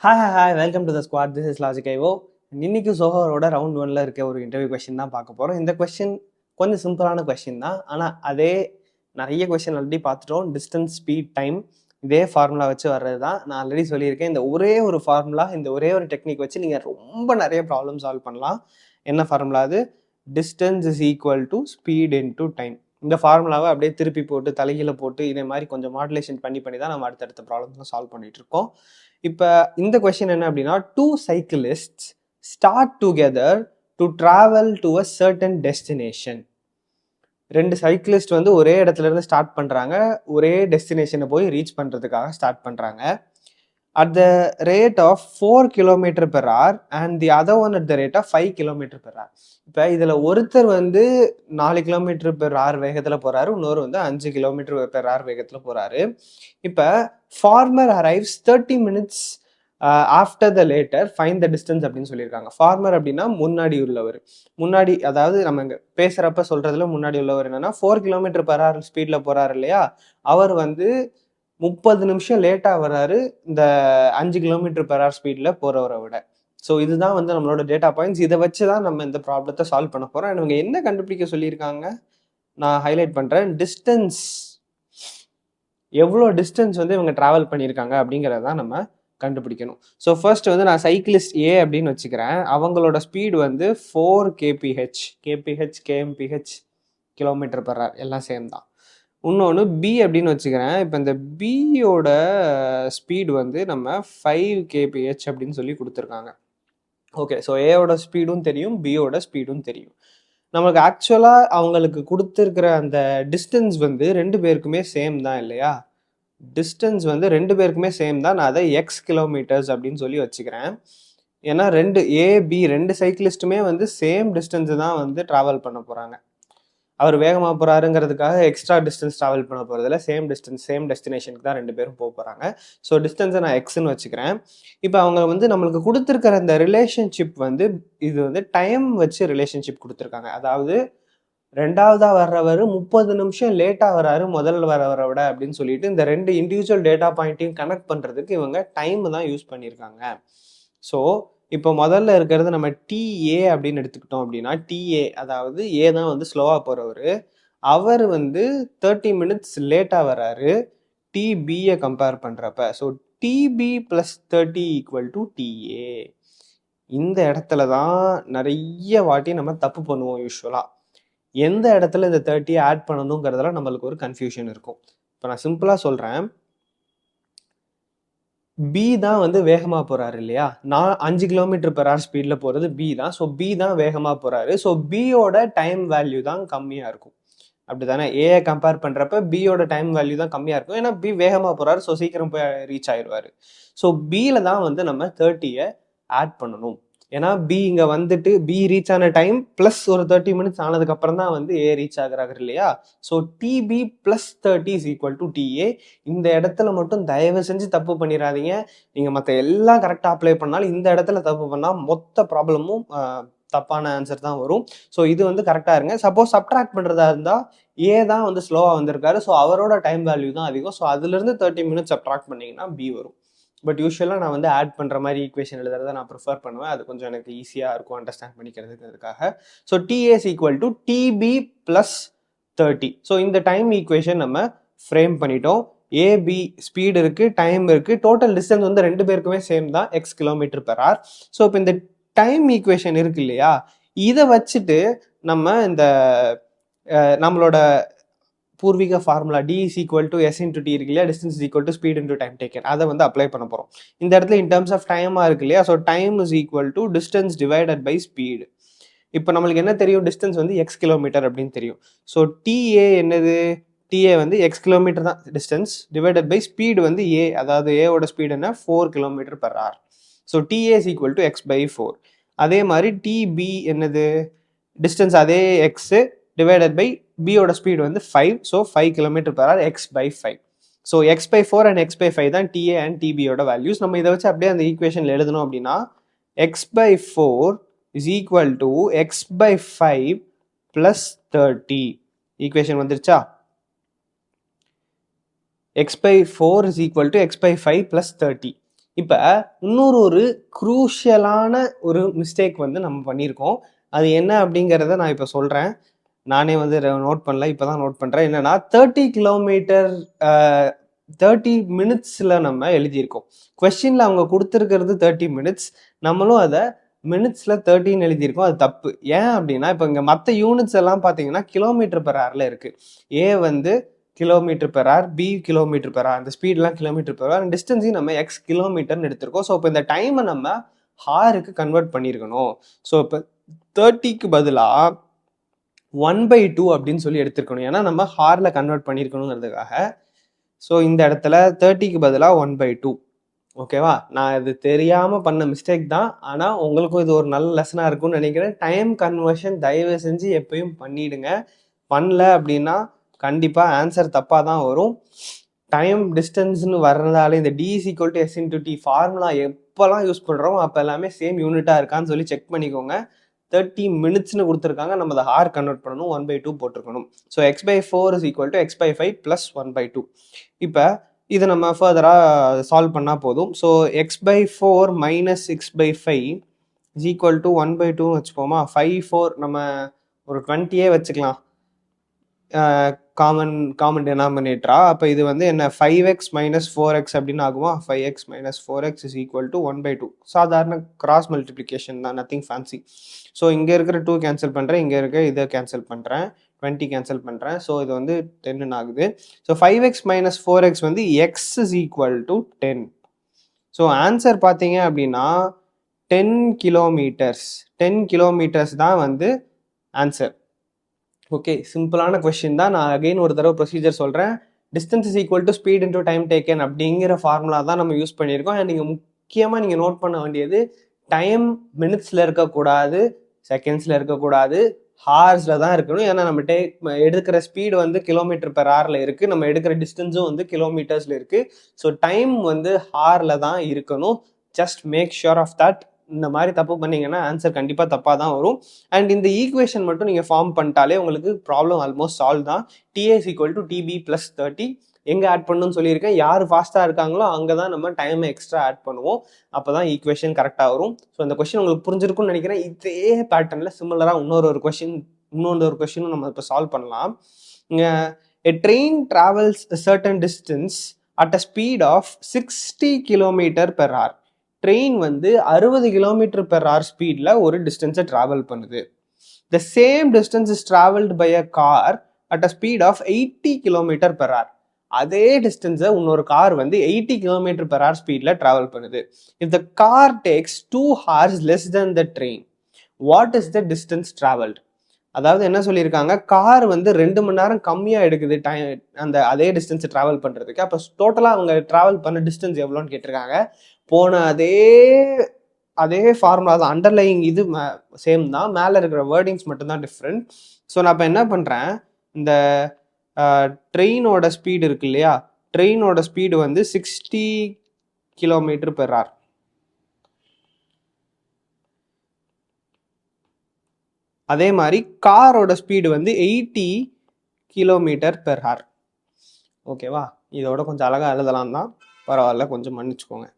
Hi welcome to the squad. This is logic ஐவோ. இன்னைக்கு சோஹரோட ரவுண்ட் ஒன்ல இருக்க ஒரு இன்டர்வியூ கொஸ்டின் தான் பார்க்க போகிறோம். இந்த கொஸ்டின் கொஞ்சம் சிம்பிளான கொஸ்டின் தான், ஆனால் அதே நிறைய கொஸ்டின் ஆல்ரெடி பார்த்துட்டோம். டிஸ்டன்ஸ், ஸ்பீட், டைம் இதே ஃபார்முலா வச்சு வர்றது தான். நான் ஆல்ரெடி சொல்லியிருக்கேன், இந்த ஒரே ஒரு ஃபார்முலா, இந்த ஒரே ஒரு டெக்னிக் வச்சு நீங்கள் ரொம்ப நிறைய ப்ராப்ளம் சால்வ் பண்ணலாம். என்ன ஃபார்முலா அது? Distance is equal to speed into time. இந்த ஃபார்முலாவை அப்படியே திருப்பி போட்டு தலைகீழ போட்டு இதே மாதிரி கொஞ்சம் மாடுலேஷன் பண்ணி தான் நம்ம அடுத்தடுத்த ப்ராப்ளம்ஸ்லாம் சால்வ் பண்ணிட்டு இருக்கோம். இப்போ இந்த கொஸ்டின் என்ன அப்படின்னா, two cyclist start together to travel to a certain destination. ரெண்டு சைக்கிளிஸ்ட் வந்து ஒரே இடத்துல இருந்து ஸ்டார்ட் பண்றாங்க, ஒரே டெஸ்டினேஷனை போய் ரீச் பண்றதுக்காக ஸ்டார்ட் பண்றாங்க. at the rate of 4 km per hour and the other one at the rate of 5 km per hour. இப்போ இதில் ஒருத்தர் வந்து 4 கிலோமீட்டர் பெர் ஹவர் வேகத்தில் போகிறாரு, இன்னொரு வந்து 5 கிலோமீட்டர் பெர் ஹவர் வேகத்தில் போகிறாரு. இப்போ farmer arrives 30 minutes after the latter find the distance அப்படின்னு சொல்லியிருக்காங்க. ஃபார்மர் அப்படின்னா முன்னாடி உள்ளவர், முன்னாடி அதாவது நம்ம இங்கே பேசுகிறப்ப சொல்கிறதுல முன்னாடி உள்ளவர் என்னன்னா 4 கிலோமீட்டர் பெர் ஹவர் ஸ்பீடில் போகிறாரு இல்லையா, அவர் வந்து 30 நிமிஷம் லேட்டாக வர்றாரு இந்த 5 கிலோமீட்டர் பெர் ஹவர் ஸ்பீடில் போகிறவரை விட. ஸோ இதுதான் வந்து நம்மளோட டேட்டா பாயிண்ட்ஸ். இதை வச்சு தான் நம்ம இந்த ப்ராப்ளத்தை சால்வ் பண்ண போகிறோம். இவங்க என்ன கண்டுபிடிக்க சொல்லியிருக்காங்க நான் ஹைலைட் பண்ணுறேன். டிஸ்டன்ஸ், எவ்வளோ டிஸ்டன்ஸ் வந்து இவங்க ட்ராவல் பண்ணியிருக்காங்க அப்படிங்கிறத தான் நம்ம கண்டுபிடிக்கணும். ஸோ ஃபர்ஸ்ட் வந்து நான் சைக்கிளிஸ்ட் ஏ அப்படின்னு வச்சுக்கிறேன். அவங்களோட ஸ்பீடு வந்து 4 kph, kmph kilometre per hour எல்லாம் சேம் தான். இன்னொன்று பி அப்படின்னு வச்சுக்கிறேன். இப்போ இந்த பியோட ஸ்பீடு வந்து நம்ம 5 kph அப்படின்னு சொல்லி கொடுத்துருக்காங்க. ஓகே, ஸோ ஏயோட ஸ்பீடும் தெரியும், பியோட ஸ்பீடும் தெரியும். நமக்கு ஆக்சுவலாக அவங்களுக்கு கொடுத்துருக்கிற அந்த டிஸ்டன்ஸ் வந்து ரெண்டு பேருக்குமே சேம் தான் இல்லையா? டிஸ்டன்ஸ் வந்து ரெண்டு பேருக்குமே சேம் தான். நான் அதை எக்ஸ் கிலோமீட்டர்ஸ் அப்படின்னு சொல்லி வச்சுக்கிறேன். ஏன்னா ஏபி ரெண்டு சைக்கிளிஸ்ட்டுமே வந்து சேம் டிஸ்டன்ஸு தான் வந்து ட்ராவல் பண்ண போகிறாங்க. அவர் வேகமாக போகிறாருங்கிறதுக்காக எக்ஸ்ட்ரா டிஸ்டன்ஸ் ட்ராவல் பண்ண போகிறதில்ல, சேம் டிஸ்டன்ஸ் சேம் டெஸ்டினேஷனுக்கு தான் ரெண்டு பேரும் போக போகிறாங்க. ஸோ டிஸ்டன்ஸை நான் எக்ஸ்ன்னு வச்சுக்கிறேன். இப்போ அவங்க வந்து நம்மளுக்கு கொடுத்துருக்கிற இந்த ரிலேஷன்ஷிப் வந்து இது வந்து டைம் வச்சு ரிலேஷன்ஷிப் கொடுத்துருக்காங்க. அதாவது ரெண்டாவதாக வர்றவர் 30 நிமிஷம் லேட்டாக வர்றாரு முதல்ல வர்றவரை விட அப்படின்னு சொல்லிட்டு இந்த ரெண்டு இண்டிவிஜுவல் டேட்டா பாயிண்ட்டையும் கனெக்ட் பண்ணுறதுக்கு இவங்க டைம் தான் யூஸ் பண்ணியிருக்காங்க. ஸோ இப்போ முதல்ல இருக்கிறது நம்ம டிஏ அப்படின்னு எடுத்துக்கிட்டோம் அப்படின்னா, டிஏ அதாவது ஏ தான் வந்து ஸ்லோவாக போகிறவர், அவர் வந்து 30 minutes லேட்டாக வர்றாரு டிபியை கம்பேர் பண்ணுறப்ப. So TB plus 30 equal to TA. இந்த இடத்துல தான் நிறைய வாட்டி நம்ம தப்பு பண்ணுவோம் யூஸ்வலாக. எந்த இடத்துல இந்த 30 ஆட் பண்ணணுங்கிறதுல நம்மளுக்கு ஒரு கன்ஃபியூஷன் இருக்கும். இப்போ நான் சிம்பிளாக சொல்கிறேன், பி தான் வந்து வேகமாக போகிறாரு இல்லையா, நான் 5 கிலோமீட்டர் பெர் ஹவர் ஸ்பீடில் போகிறது பி தான். ஸோ பி தான் வேகமாக போகிறாரு. ஸோ பியோட டைம் வேல்யூ தான் கம்மியாக இருக்கும், அப்படி தானே? ஏஐ கம்பேர் பண்ணுறப்ப பியோட டைம் வேல்யூ தான் கம்மியாக இருக்கும். ஏன்னா பி வேகமாக போகிறாரு, ஸோ சீக்கிரம் போய் ரீச் ஆயிடுவார். ஸோ பியில் தான் வந்து நம்ம 30 ஆட் பண்ணணும். ஏன்னா பி இங்கே வந்துட்டு பி ரீச் ஆன டைம் ப்ளஸ் ஒரு 30 minutes ஆனதுக்கப்புறம் தான் வந்து ஏ ரீச் ஆகுறாரு இல்லையா? So TB plus 30 is equal to TA. இந்த இடத்துல மட்டும் தயவு செஞ்சு தப்பு பண்ணிடாதீங்க. நீங்கள் மற்ற எல்லாம் கரெக்டாக அப்ளை பண்ணாலும் இந்த இடத்துல தப்பு பண்ணால் மொத்த ப்ராப்ளமும் தப்பான ஆன்சர் தான் வரும். ஸோ இது வந்து கரெக்டாக இருங்க. சப்போஸ் சப்ட்ராக்ட் பண்ணுறதா இருந்தால் ஏ தான் வந்து ஸ்லோவாக வந்திருக்காரு, ஸோ அவரோட டைம் வேல்யூ தான் அதிகம். ஸோ அதுலேருந்து 30 minutes சப்ட்ராக்ட் பண்ணிங்கன்னா பி வரும். பட் யூஸ்வலாக நான் வந்து ஆட் பண்ணுற மாதிரி ஈக்குவேஷன் எழுதுறதை நான் ப்ரிஃபர் பண்ணுவேன். அது கொஞ்சம் எனக்கு ஈஸியாக இருக்கும் அண்டர்ஸ்டாண்ட் பண்ணிக்கிறதுக்காக. So DA's equal to DB plus 30. So இந்த டைம் ஈக்குவேஷன் நம்ம ஃப்ரேம் பண்ணிட்டோம். ஏபி ஸ்பீடு இருக்குது, டைம் இருக்குது, டோட்டல் டிஸ்டன்ஸ் வந்து ரெண்டு பேருக்குமே சேம் தான், x kilometre per hour. So இப்போ இந்த டைம் ஈக்குவேஷன் இருக்கு இல்லையா, இதை வச்சுட்டு நம்ம இந்த நம்மளோட பூர்வீக formula d is equal to s into t இருக்கு இல்லையா, distance is equal to speed into time taken, அதை வந்து அப்ளை பண்ண போகிறோம். இந்த இடத்துல இன் டர்ம்ஸ் ஆஃப் டைமாக இருக்கு இல்லையா, so time is equal to distance divided by speed. இப்போ நம்மளுக்கு என்ன தெரியும், டிஸ்டன்ஸ் வந்து எக்ஸ் கிலோமீட்டர் அப்படின்னு தெரியும். ஸோ டிஏ என்னது, டிஏ வந்து எக்ஸ் கிலோமீட்டர் தான் டிஸ்டன்ஸ், டிவைடட் பை ஸ்பீடு வந்து ஏ, அதாவது ஏவோட ஸ்பீடு என்ன 4 km per hour. So TA is equal to x by 4. அதே மாதிரி டிபி என்னது, டிஸ்டன்ஸ் அதே எக்ஸு டிவைடட் பை பியோட ஸ்பீடு வந்து 5, so 5 km per hour x by 5. So x by 4 and x by 5 தான் டிஏ அண்ட் டிபியோட வேல்யூஸ். நம்ம இதை வச்சு அப்படியே அந்த ஈக்குவேஷனில் எழுதணும் அப்படின்னா x by 4 is equal to x by 5 plus 30. Equation வந்துருச்சா? X by 4 is equal to x by 5 plus 30. இப்போ இன்னொரு ஒரு குரூஷியலான ஒரு மிஸ்டேக் வந்து நம்ம பண்ணியிருக்கோம். அது என்ன அப்படிங்கிறத நான் இப்போ சொல்கிறேன். நானே வந்து நோட் பண்ணல, இப்போ தான் நோட் பண்ணுறேன். என்னன்னா 30 கிலோமீட்டர் 30 மினிட்ஸில் நம்ம எழுதியிருக்கோம். கொஸ்டினில் அவங்க கொடுத்துருக்கிறது 30 மினிட்ஸ், நம்மளும் அதை மினிட்ஸில் 30 எழுதியிருக்கோம். அது தப்பு. ஏன் அப்படின்னா இப்போ இங்கே மற்ற யூனிட்ஸ் எல்லாம் பார்த்தீங்கன்னா கிலோமீட்டர் பெர் ஹவரில் இருக்குது. ஏ வந்து kilometre per hour, B kilometre per hour, அந்த ஸ்பீட்லாம் கிலோமீட்டர் பெர் ஹவர், டிஸ்டன்ஸையும் நம்ம எக்ஸ் கிலோமீட்டர்னு எடுத்திருக்கோம். ஸோ இப்போ இந்த டைமை நம்ம ஹாருக்கு கன்வெர்ட் பண்ணியிருக்கணும். ஸோ இப்போ 30க்கு பதிலாக 1/2 அப்படின்னு சொல்லி எடுத்துருக்கணும். ஏன்னா நம்ம ஹாரில் கன்வெர்ட் பண்ணியிருக்கணுங்கிறதுக்காக. ஸோ இந்த இடத்துல 30க்கு பதிலாக 1/2. ஓகேவா? நான் இது தெரியாமல் பண்ண மிஸ்டேக் தான். ஆனால் உங்களுக்கும் இது ஒரு நல்ல லெசனாக இருக்கும்னு நினைக்கிறேன். டைம் கன்வர்ஷன் தயவு செஞ்சு எப்பயும் பண்ணிடுங்க. பண்ணல அப்படின்னா கண்டிப்பாக ஆன்சர் தப்பாக தான் வரும். டைம் டிஸ்டன்ஸ்னு வர்றதால இந்த d is equal to s into t formula எப்போல்லாம் யூஸ் பண்ணுறோம் அப்போ எல்லாமே சேம் யூனிட்டாக இருக்கான்னு சொல்லி செக் பண்ணிக்கோங்க. 30 மினிட்ஸ்னு கொடுத்துருக்காங்க, நம்ம அதை ஹார் கன்வெர்ட் பண்ணணும், 1/2 போட்டிருக்கணும். So x/4 is equal to x/5 plus 1/2. இப்போ இதை நம்ம ஃபர்தராக சால்வ் பண்ணால் போதும். So x/4 minus 6/5 is equal to 1/2 வச்சுப்போமா. 5 4 நம்ம ஒரு 20 வச்சுக்கலாம் காமன் டெனாமினேட்டரா. அப்போ இது வந்து என்ன 5x minus 4x அப்படின்னு ஆகுமா. 5x minus 4x is equal to 1/2. சாதாரண கிராஸ் மல்டிப்ளிகேஷன் தான், நத்திங் ஃபேன்சி. ஸோ இங்கே இருக்கிற 2 கேன்சல் பண்ணுறேன், இங்கே இருக்க இதை கேன்சல் பண்ணுறேன், 20 கேன்சல் பண்ணுறேன். ஸோ இது வந்து 10 ஆகுது. ஸோ 5x minus 4x வந்து x is equal to 10. So answer பார்த்தீங்க அப்படின்னா 10 கிலோமீட்டர்ஸ். 10 கிலோமீட்டர்ஸ் தான் வந்து ஆன்சர். ஓகே, சிம்பிளான கொஸ்டின் தான். நான் அகைன் ஒரு தடவை ப்ரொசீஜர் சொல்கிறேன். Distance is equal to speed into time taken அப்படிங்கிற ஃபார்முலா தான் நம்ம யூஸ் பண்ணியிருக்கோம். அண்ட் நீங்கள் முக்கியமாக நீங்கள் நோட் பண்ண வேண்டியது டைம் மினிட்ஸில் இருக்கக்கூடாது, செகண்ட்ஸில் இருக்கக்கூடாது, ஹார்ஸில் தான் இருக்கணும். ஏன்னா நம்ம எடுக்கிற ஸ்பீடு வந்து கிலோமீட்டர் பெர் ஹவரில் இருக்குது, நம்ம எடுக்கிற டிஸ்டன்ஸும் வந்து கிலோமீட்டர்ஸில் இருக்குது. ஸோ டைம் வந்து ஹாரில் தான் இருக்கணும். Just make sure of that. இந்த மாதிரி தப்பு பண்ணீங்கன்னா ஆன்சர் கண்டிப்பாக தப்பாக தான் வரும். அண்ட் இந்த ஈக்குவேஷன் மட்டும் நீங்கள் ஃபார்ம் பண்ணிட்டாலே உங்களுக்கு ப்ராப்ளம் ஆல்மோஸ்ட் சால்வ் தான். TA is equal to TB plus 30. எங்கே ஆட் பண்ணணும்னு சொல்லியிருக்கேன். யார் ஃபாஸ்ட்டாக இருக்காங்களோ அங்கே தான் நம்ம டைமை எக்ஸ்ட்ரா ஆட் பண்ணுவோம். அப்போ தான் ஈக்குவேஷன் கரெக்டாக வரும். ஸோ இந்த கொஸ்டின் உங்களுக்கு புரிஞ்சிருக்கும்னு நினைக்கிறேன். இதே பேட்டர்னில் சிமிலராக இன்னொரு கொஸ்டினும் நம்ம இப்போ சால்வ் பண்ணலாம். இங்கே a train travels a certain distance at a speed of 60 km/h. Train வந்து 60 கிலோமீட்டர் பெர் ஹவர் ஸ்பீடில் ஒரு டிஸ்டன்ஸை ட்ராவல் பண்ணுது. The same distance is travelled by a car at a speed of 80 kilometre per hour. அதே டிஸ்டன்ஸை இன்னொரு car வந்து 80 kilometre per hour ஸ்பீடில் ட்ராவல் பண்ணுது. If the car takes 2 hours less then the train, what is the distance travelled? அதாவது என்ன சொல்லியிருக்காங்க, car வந்து 2 மணி நேரம் கம்மியாக எடுக்குது டைம் அந்த அதே டிஸ்டன்ஸை ட்ராவல் பண்ணுறதுக்கு. அப்போ டோட்டலாக அவங்க ட்ராவல் பண்ண டிஸ்டன்ஸ் எவ்வளோன்னு கேட்டிருக்காங்க. போன அதே ஃபார்முலா தான், அண்டர்லைங் இது சேம் தான், மேலே இருக்கிற வேர்டிங்ஸ் மட்டும்தான் டிஃப்ரெண்ட். ஸோ நான் இப்போ என்ன பண்ணுறேன், இந்த ட்ரெயினோட ஸ்பீடு இருக்கு இல்லையா, ட்ரெயினோட ஸ்பீடு வந்து 60 km/h. அதே மாதிரி காரோட ஸ்பீடு வந்து 80 km/h. ஓகேவா? இதோட கொஞ்சம் அழகாக எழுதலாம் தான், பரவாயில்ல, கொஞ்சம் மன்னிச்சுக்கோங்க.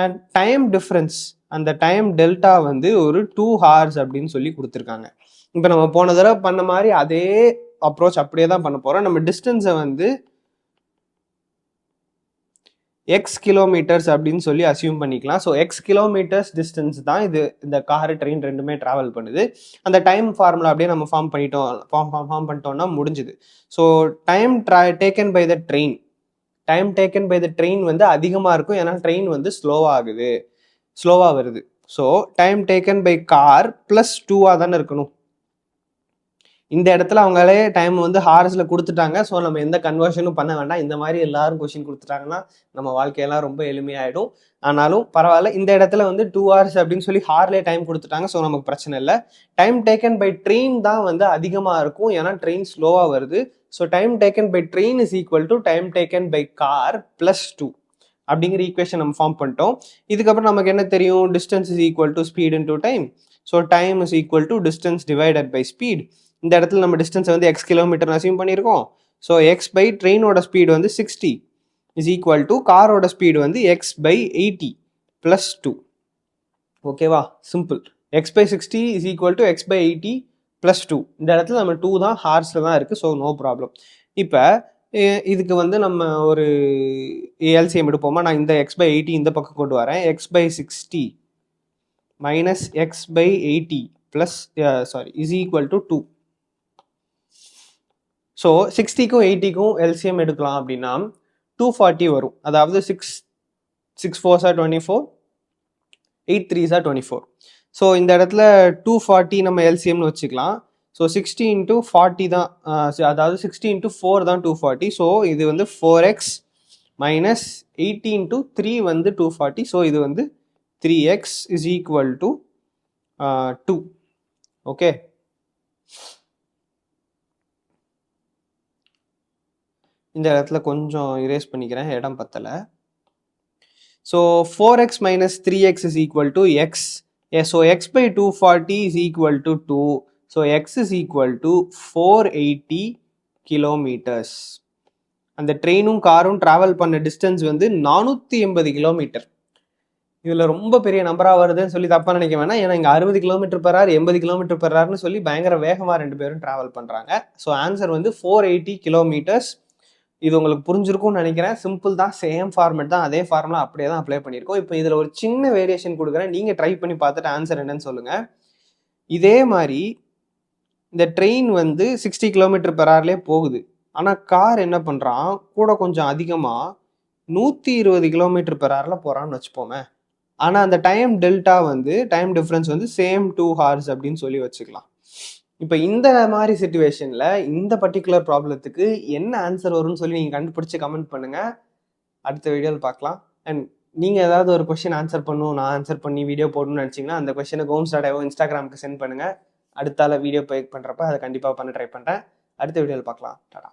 அண்ட் டைம் டிஃப்ரென்ஸ், அந்த டைம் டெல்டா வந்து ஒரு 2 hours அப்படின்னு சொல்லி கொடுத்துருக்காங்க. இப்போ நம்ம போன தடவை பண்ண மாதிரி அதே அப்ரோச் அப்படியே தான் பண்ண போகிறோம். நம்ம டிஸ்டன்ஸை வந்து எக்ஸ் கிலோமீட்டர்ஸ் அப்படின்னு சொல்லி அசியூம் பண்ணிக்கலாம். ஸோ எக்ஸ் கிலோமீட்டர்ஸ் டிஸ்டன்ஸ் தான் இது, இந்த கார் ட்ரெயின் ரெண்டுமே ட்ராவல் பண்ணுது. அந்த டைம் ஃபார்முலா அப்படியே நம்ம ஃபார்ம் பண்ணிட்டோம்னா முடிஞ்சுது. So time taken by the train வந்து அதிகமாக இருக்கும், ஏன்னா ட்ரெயின் வந்து ஸ்லோவாக வருது. So time taken by car plus 2 தானே இருக்கணும். இந்த இடத்துல அவங்களே டைம் வந்து ஹார்ஸில் கொடுத்துட்டாங்க. ஸோ நம்ம எந்த கன்வர்ஷனும் பண்ண வேண்டாம். இந்த மாதிரி எல்லாரும் கொஸ்டின் கொடுத்துட்டாங்கன்னா நம்ம வாழ்க்கையெல்லாம் ரொம்ப எளிமையாயிடும். ஆனாலும் பரவாயில்ல, இந்த இடத்துல வந்து 2 hours அப்படின்னு சொல்லி ஹார்லேயே டைம் கொடுத்துட்டாங்க. ஸோ நமக்கு பிரச்சனை இல்லை. டைம் டேக்கன் பை ட்ரெயின் தான் வந்து அதிகமாக இருக்கும், ஏன்னா ட்ரெயின் ஸ்லோவாக வருது. So time taken by train is equal to time taken by car plus 2 அப்படிங்கிற ஈக்குவேஷன் நம்ம ஃபார்ம் பண்ணிட்டோம். இதுக்கப்புறம் நமக்கு என்ன தெரியும், distance is equal to speed into time. So time is equal to distance divided by speed. இந்த இடத்துல நம்ம டிஸ்டன்ஸை வந்து எக்ஸ் கிலோமீட்டர் அசியூம் பண்ணியிருக்கோம். ஸோ எக்ஸ் பை ட்ரெயினோட ஸ்பீடு வந்து 60 இஸ் ஈக்குவல் டு காரோட ஸ்பீடு வந்து x/80 + 2. ஓகேவா, simple. x/60 is equal to x/80 + 2. இந்த இடத்துல நம்ம 2 தான் ஹார்ஸில் தான் இருக்குது, ஸோ நோ ப்ராப்ளம். இப்போ இதுக்கு வந்து நம்ம ஒரு எல்சிஎம் எடுப்போமா. நான் இந்த x/80 இந்த பக்கம் கொண்டு வரேன். x/60 minus x/80 plus is equal to 2. So 60க்கும் 80க்கும் எல்சிஎம் எடுக்கலாம் அப்படின்னா 240 வரும். அதாவது 6 4s are 24, 8 3s are 24. So இந்த இடத்துல 240 நம்ம எல்சிஎம்னு வச்சுக்கலாம். ஸோ 60 into 40 தான், அதாவது 60 into 4 தான் 240. ஸோ இது வந்து 4x minus 80 into 3 வந்து 240. ஸோ இது வந்து 3x is equal to 2. Okay, இந்த இடத்துல கொஞ்சம் இரேஸ் பண்ணிக்கிறேன், இடம் பத்தலை. So 4x minus 3x is equal to x. So x/240 is equal to 2. So x is equal to 480 kilometers. அந்த ட்ரெயினும் காரும் ட்ராவல் பண்ண டிஸ்டன்ஸ் வந்து 480 கிலோமீட்டர். இதில் ரொம்ப பெரிய நம்பராக வருதுன்னு சொல்லி தப்பாக நினைக்க வேணாம். ஏன்னா இங்கே 60 km/h 80 km/hன்னு சொல்லி பயங்கர வேகமாக 2 பேரும் ட்ராவல் பண்ணுறாங்க. ஸோ ஆன்சர் வந்து 480 kilometers. இது உங்களுக்கு புரிஞ்சிருக்கும்னு நினைக்கிறேன். சிம்பிள் தான், சேம் ஃபார்மேட் தான், அதே ஃபார்முலா அப்படியே தான் அப்ளை பண்ணியிருக்கோம். இப்போ இதில் ஒரு சின்ன வேரியேஷன் கொடுக்குறேன், நீங்கள் ட்ரை பண்ணி பார்த்துட்டு ஆன்சர் என்னன்னு சொல்லுங்கள். இதே மாதிரி இந்த ட்ரெயின் வந்து 60 km/hலே போகுது. ஆனால் கார் என்ன பண்ணுறான், கூட கொஞ்சம் அதிகமாக 120 km/hல போகிறான்னு வச்சுப்போமே. ஆனால் அந்த டைம் டெல்டா வந்து டைம் டிஃப்ரென்ஸ் வந்து சேம் 2 hours அப்படின்னு சொல்லி வச்சுக்கலாம். இப்போ இந்த மாதிரி சிச்சுவேஷனில் இந்த பர்டிகுலர் ப்ராப்ளத்துக்கு என்ன ஆன்சர் வரும்னு சொல்லி நீங்கள் கண்டுபிடிச்சி கமெண்ட் பண்ணுங்கள். அடுத்த வீடியோவில் பார்க்கலாம். அண்ட் நீங்கள் ஏதாவது ஒரு கொஸ்டின் ஆன்சர் பண்ணணும், நான் ஆன்சர் பண்ணி வீடியோ போடணும்னு நினச்சிங்கன்னா அந்த கொஸ்டினை கோம்ஸ்டாடேவோ இன்ஸ்டாகிராமுக்கு சென்ட் பண்ணுங்கள். அடுத்தால வீடியோ பேக் பண்ணுறப்ப அதை கண்டிப்பாக பண்ண ட்ரை பண்ணுறேன். அடுத்த வீடியோவில் பார்க்கலாம். டாடா.